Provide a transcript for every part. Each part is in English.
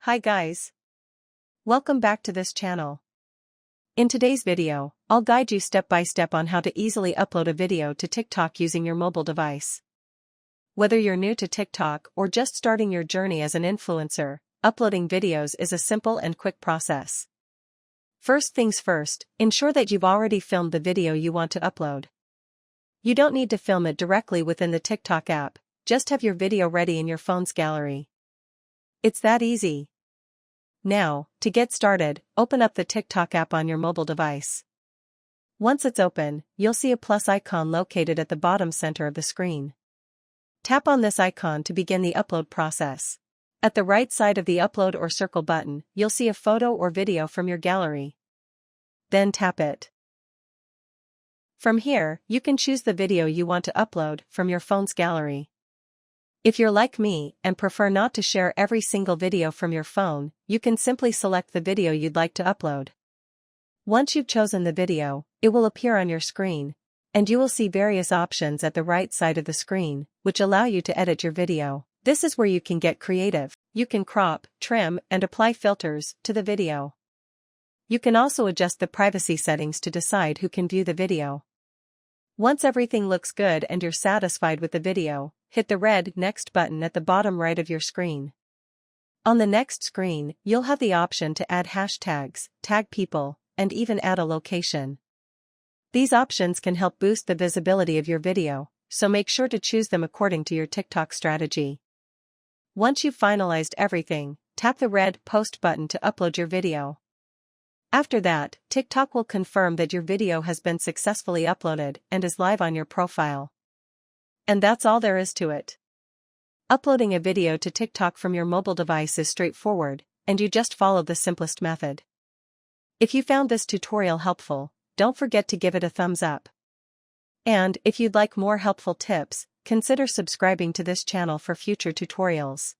Hi guys. Welcome back to this channel. In today's video, I'll guide you step by step on how to easily upload a video to TikTok using your mobile device. Whether you're new to TikTok or just starting your journey as an influencer, uploading videos is a simple and quick process. First things first, ensure that you've already filmed the video you want to upload. You don't need to film it directly within the TikTok app, just have your video ready in your phone's gallery. It's that easy. Now, to get started, open up the TikTok app on your mobile device. Once it's open, you'll see a plus icon located at the bottom center of the screen. Tap on this icon to begin the upload process. At the right side of the upload or circle button, you'll see a photo or video from your gallery. Then tap it. From here, you can choose the video you want to upload from your phone's gallery. If you're like me and prefer not to share every single video from your phone, you can simply select the video you'd like to upload. Once you've chosen the video, it will appear on your screen, and you will see various options at the right side of the screen, which allow you to edit your video. This is where you can get creative. You can crop, trim, and apply filters to the video. You can also adjust the privacy settings to decide who can view the video. Once everything looks good and you're satisfied with the video, hit the red Next button at the bottom right of your screen. On the next screen, you'll have the option to add hashtags, tag people, and even add a location. These options can help boost the visibility of your video, so make sure to choose them according to your TikTok strategy. Once you've finalized everything, tap the red Post button to upload your video. After that, TikTok will confirm that your video has been successfully uploaded and is live on your profile. And that's all there is to it. Uploading a video to TikTok from your mobile device is straightforward, and you just follow the simplest method. If you found this tutorial helpful, don't forget to give it a thumbs up. And if you'd like more helpful tips, consider subscribing to this channel for future tutorials.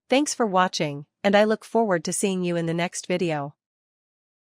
Thanks for watching, and I look forward to seeing you in the next video.